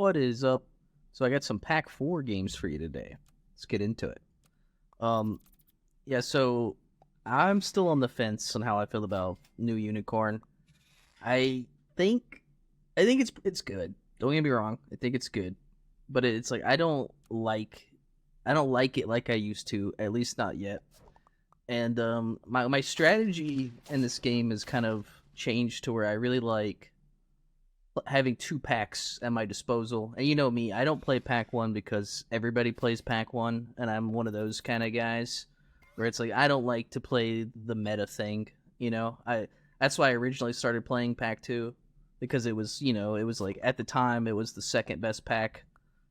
What is up? So I got some Pack 4 games for you today. Let's get into it. Um yeah, so I'm still on the fence on how I feel about New Unicorn. I think it's good. Don't get me wrong. I think it's good. But it's like I don't like it like I used to, at least not yet. And my strategy in this game has kind of changed to where I really like having two packs at my disposal. And you know me, I don't play pack one because everybody plays pack one, and I'm one of those kind of guys where it's like I don't like to play the meta thing. I That's why I originally started playing pack two because it was like at the time it was the second best pack.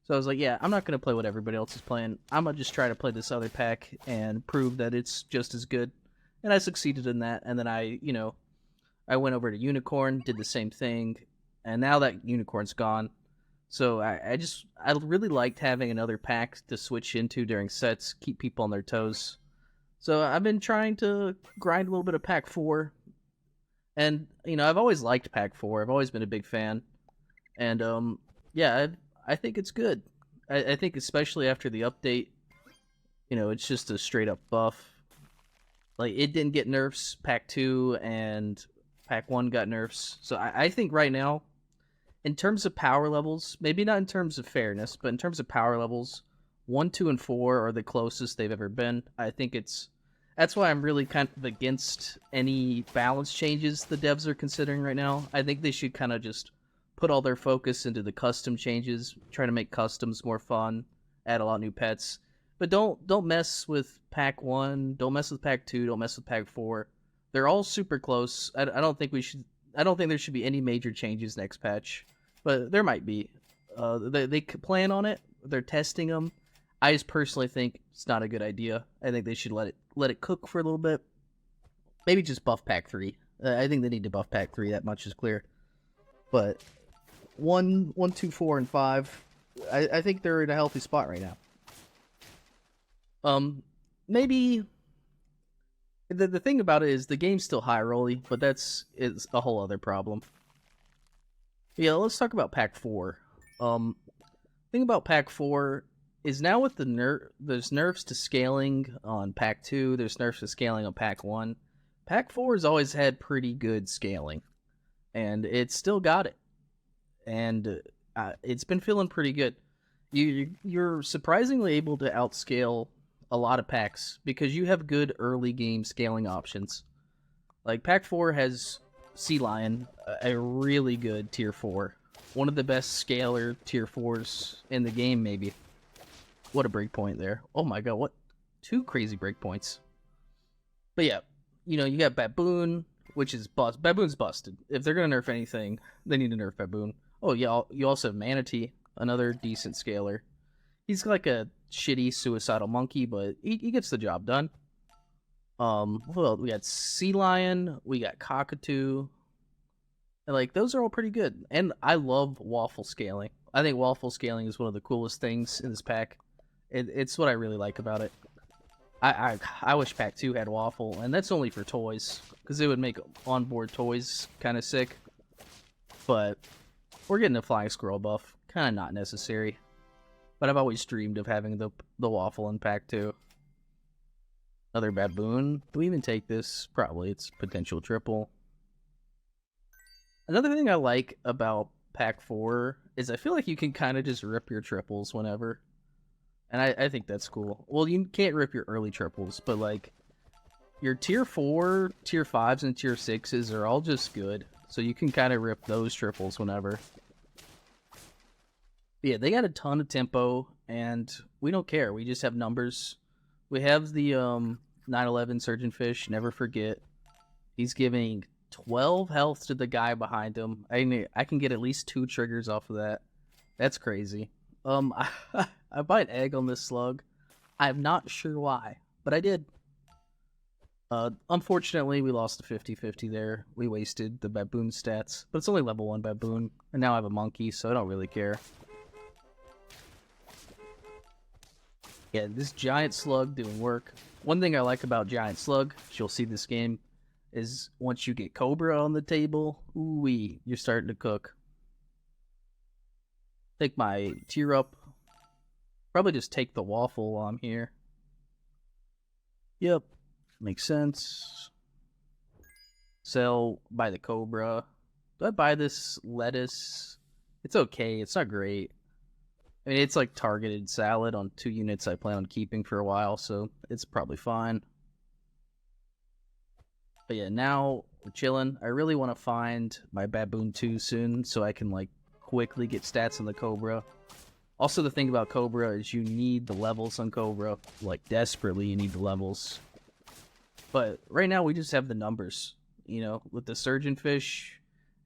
So I was like, yeah, I'm not gonna play what everybody else is playing. I'm gonna just try to play this other pack and prove that it's just as good. And I succeeded in that. And then I went over to Unicorn, did the same thing, and now that Unicorn's gone, so I really liked having another pack to switch into during sets, keep people on their toes. So I've been trying to grind a little bit of Pack 4, and I've always liked Pack 4. I've always been a big fan, and yeah, I think it's good. I think especially after the update, it's just a straight up buff. Like it didn't get nerfs. Pack 2 and Pack 1 got nerfs. So I think right now, in terms of power levels, maybe not in terms of fairness, but in terms of power levels, 1, 2, and 4 are the closest they've ever been. I think that's why I'm really kind of against any balance changes the devs are considering right now. I think they should kind of just put all their focus into the custom changes, try to make customs more fun, add a lot of new pets. But don't mess with pack 1, don't mess with pack 2, don't mess with pack 4. They're all super close. I don't think there should be any major changes next patch, but there might be. They plan on it. They're testing them. I just personally think it's not a good idea. I think they should let it cook for a little bit. Maybe just buff pack 3. I think they need to buff pack 3. That much is clear. But 1, 1, 2, 4, and 5, I think they're in a healthy spot right now. Maybe the thing about it is the game's still high rolly, but is a whole other problem. Yeah, let's talk about Pack 4. Thing about Pack 4 is now with there's nerfs to scaling on Pack 2, there's nerfs to scaling on Pack 1. Pack 4 has always had pretty good scaling, and it's still got it. And it's been feeling pretty good. You're surprisingly able to outscale a lot of packs because you have good early game scaling options. Like Pack 4 has Sea Lion, a really good tier 4. One of the best scaler tier 4s in the game, maybe. What a breakpoint there. Oh my god, what? 2 crazy breakpoints. But yeah, you got Baboon, which is bust. Baboon's busted. If they're gonna nerf anything, they need to nerf Baboon. Oh yeah, you also have Manatee, another decent scaler. He's like a shitty suicidal monkey, but he gets the job done. Well, we got Sea Lion, we got Cockatoo, and like those are all pretty good. And I love waffle scaling. I think waffle scaling is one of the coolest things in this pack. It's what I really like about it. I wish Pack 2 had waffle, and that's only for toys, because it would make onboard toys kind of sick. But we're getting a flying squirrel buff, kind of not necessary. But I've always dreamed of having the waffle in Pack 2. Another Baboon. Do we even take this? Probably. It's potential triple. Another thing I like about Pack 4 is I feel like you can kind of just rip your triples whenever. And I think that's cool. Well, you can't rip your early triples, but like your tier 4, tier 5s, and tier 6s are all just good. So you can kind of rip those triples whenever. Yeah, they got a ton of tempo, and we don't care. We just have numbers. We have the 911 Surgeon Fish, never forget. He's giving 12 health to the guy behind him. I can get at least 2 triggers off of that. That's crazy. I buy an egg on this slug. I'm not sure why, but I did. Unfortunately, we lost a 50-50 there. We wasted the Baboon stats, but it's only level 1 Baboon, and now I have a monkey, so I don't really care. Yeah, this giant slug doing work. One thing I like about giant slug, you'll see this game, is once you get Cobra on the table, ooh-wee, you're starting to cook. Take my tier up. Probably just take the waffle while I'm here. Yep, makes sense. Sell, buy the cobra. Do I buy this lettuce? It's okay, it's not great. I mean, it's like targeted salad on 2 units I plan on keeping for a while, so it's probably fine. But yeah, now we're chilling. I really want to find my Baboon 2 soon so I can like quickly get stats on the Cobra. Also, the thing about Cobra is you need the levels on Cobra. Like, desperately you need the levels. But right now we just have the numbers, you know, with the Surgeon Fish.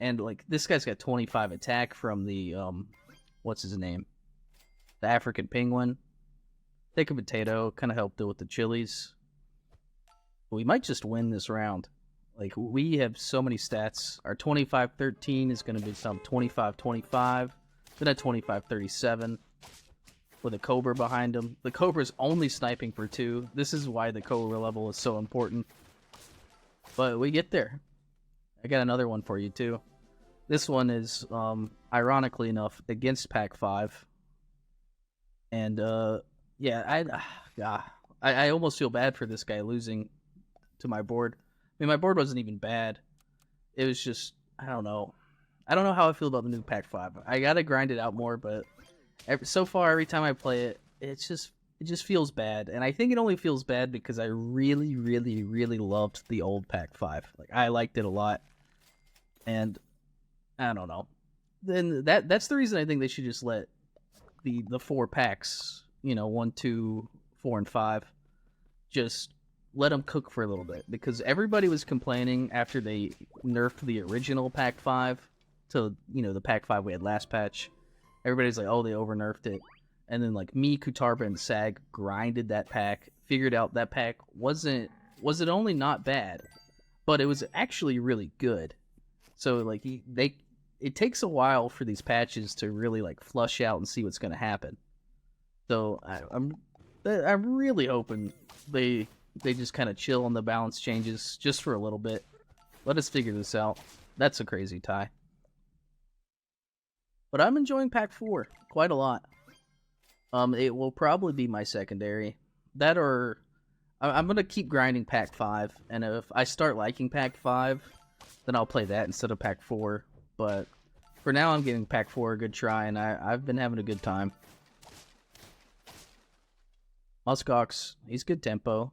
And like, this guy's got 25 attack from the, what's his name? The African Penguin. Take a potato, kind of helped it with the chilies. We might just win this round. Like, we have so many stats. Our 25-13 is going to become 25-25. Then a 25-37. With a Cobra behind him. The Cobra's only sniping for 2. This is why the Cobra level is so important. But we get there. I got another one for you, too. This one is, ironically enough, against Pack 5. And, yeah, I almost feel bad for this guy losing to my board. I mean, my board wasn't even bad. It was just, I don't know. I don't know how I feel about the new Pack 5. I gotta grind it out more, but so far, every time I play it, it just feels bad. And I think it only feels bad because I really, really, really loved the old Pack 5. Like, I liked it a lot. And, I don't know. Then that's the reason I think they should just let the 4 packs, you know, 1, 2, 4, and 5, just let them cook for a little bit, because everybody was complaining after they nerfed the original Pack 5 to, you know, the Pack 5 we had last patch. Everybody's like, oh, they over nerfed it. And then like me, Kutarba, and Sag grinded that pack, figured out that pack was it only not bad, but it was actually really good. So like it takes a while for these patches to really like flush out and see what's going to happen. So I'm really hoping they just kind of chill on the balance changes just for a little bit. Let us figure this out. That's a crazy tie. But I'm enjoying Pack 4 quite a lot. It will probably be my secondary. That or I'm going to keep grinding Pack 5, and if I start liking Pack 5, then I'll play that instead of Pack 4. But for now, I'm giving Pack 4 a good try, and I've been having a good time. Muskox, he's good tempo.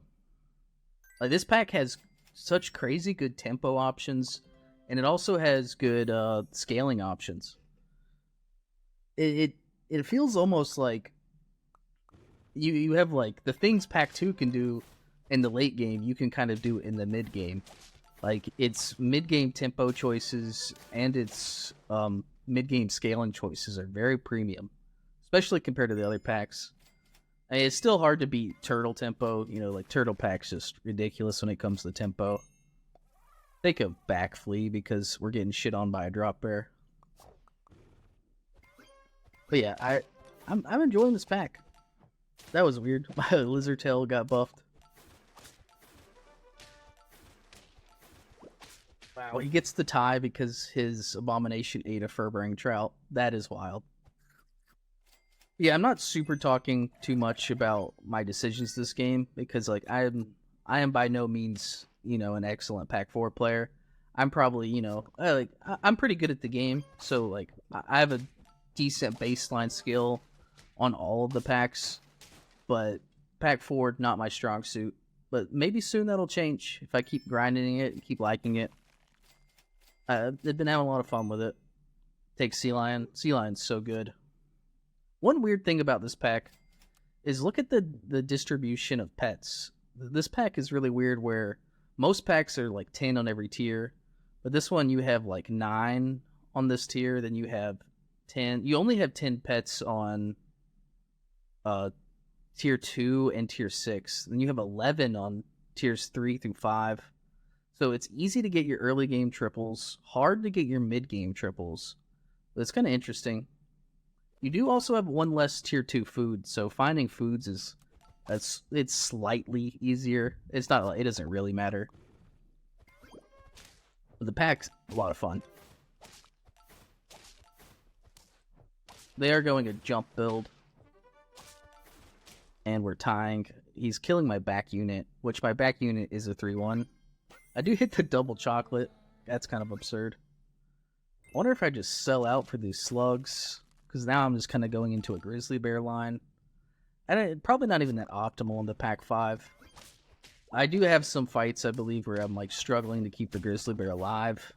Like, this pack has such crazy good tempo options, and it also has good scaling options. It feels almost like you have like the things Pack 2 can do in the late game, you can kind of do in the mid game. Like, its mid game tempo choices and its mid game scaling choices are very premium, especially compared to the other packs. I mean, it's still hard to beat Turtle tempo. You know, like, Turtle pack's just ridiculous when it comes to tempo. Take a back flea because we're getting shit on by a drop bear. But yeah, I'm enjoying this pack. That was weird. My lizard tail got buffed. Wow, he gets the tie because his abomination ate a fur-bearing trout. That is wild. Yeah, I'm not super talking too much about my decisions this game because, like, I am by no means, you know, an excellent Pack 4 player. I'm probably, you know, I'm pretty good at the game, so like I have a decent baseline skill on all of the packs, but Pack 4 not my strong suit. But maybe soon that'll change if I keep grinding it and keep liking it. I've been having a lot of fun with it. Take Sea Lion. Sea Lion's so good. One weird thing about this pack is look at the distribution of pets. This pack is really weird where most packs are like 10 on every tier, but this one you have like 9 on this tier, then you have 10. You only have 10 pets on tier 2 and tier 6. Then you have 11 on tiers 3 through 5. So it's easy to get your early game triples, hard to get your mid game triples. But it's kind of interesting. You do also have 1 less tier 2 food, so finding foods it's slightly easier. It's not, it doesn't really matter. But the pack's a lot of fun. They are going a jump build. And we're tying. He's killing my back unit, which my back unit is a 3-1. I do hit the double chocolate. That's kind of absurd. I wonder if I just sell out for these slugs, because now I'm just kind of going into a grizzly bear line. And probably not even that optimal in the pack 5. I do have some fights, I believe, where I'm like struggling to keep the grizzly bear alive.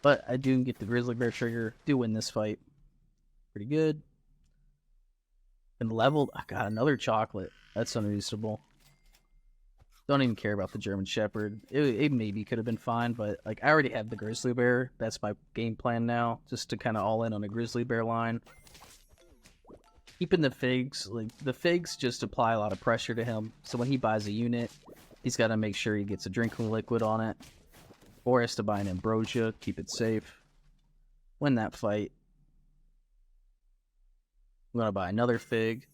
But I do get the grizzly bear trigger, do win this fight. Pretty good. And leveled, I got another chocolate. That's unreasonable. Don't even care about the German Shepherd. It maybe could have been fine, but like I already have the grizzly bear. That's my game plan now, just to kind of all in on a grizzly bear line. Keeping the figs, like the figs just apply a lot of pressure to him. So when he buys a unit, he's got to make sure he gets a drinking liquid on it, or has to buy an ambrosia, keep it safe. Win that fight. I'm gonna buy another fig.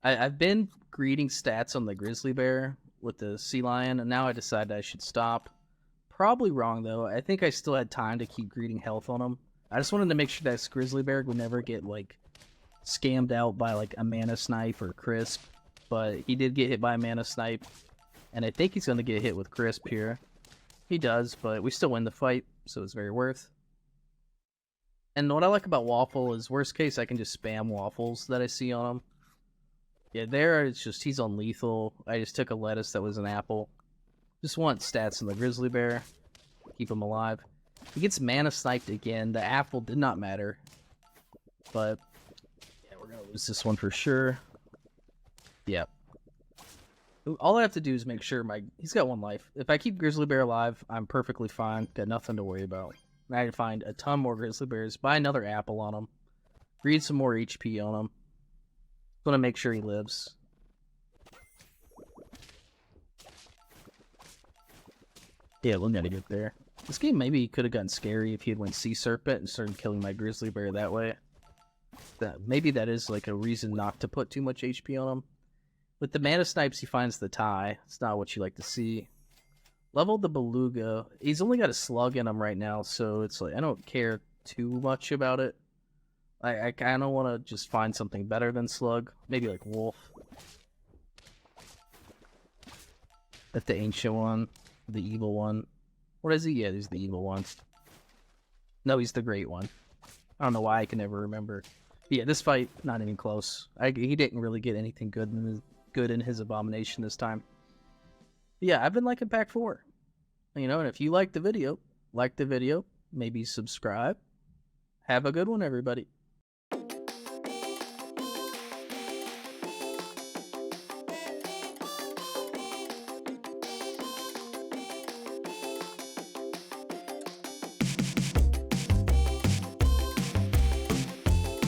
I've been greeting stats on the grizzly bear with the sea lion, and now I decided I should stop. Probably wrong though. I think I still had time to keep greeting health on him. I just wanted to make sure that grizzly bear would never get like scammed out by like a mana snipe or crisp, but he did get hit by a mana snipe, and I think he's gonna get hit with crisp here. He does, but we still win the fight, so it's very worth. And what I like about Waffle is, worst case, I can just spam waffles that I see on him. Yeah, there, it's just, he's on lethal. I just took a lettuce that was an apple. Just want stats on the grizzly bear. Keep him alive. He gets mana sniped again. The apple did not matter. But, yeah, we're going to lose this one for sure. Yep. All I have to do is make sure he's got 1 life. If I keep grizzly bear alive, I'm perfectly fine. Got nothing to worry about. And I can find a ton more grizzly bears. Buy another apple on him. Breed some more HP on him. Just want to make sure he lives. Yeah, we'll gotta get there. This game maybe could have gotten scary if he had went Sea Serpent and started killing my grizzly bear that way. Maybe that is like a reason not to put too much HP on him. With the mana snipes, he finds the tie. It's not what you like to see. Leveled the beluga. He's only got a slug in him right now, so it's like I don't care too much about it. I kind of want to just find something better than slug. Maybe like wolf. That's the ancient one. The evil one. What is he? Yeah, he's the evil one. No, he's the great one. I don't know why I can never remember. But yeah, this fight, not even close. He didn't really get anything good in his abomination this time. But yeah, I've been liking Pack 4. You know, and if you like the video, maybe subscribe. Have a good one, everybody.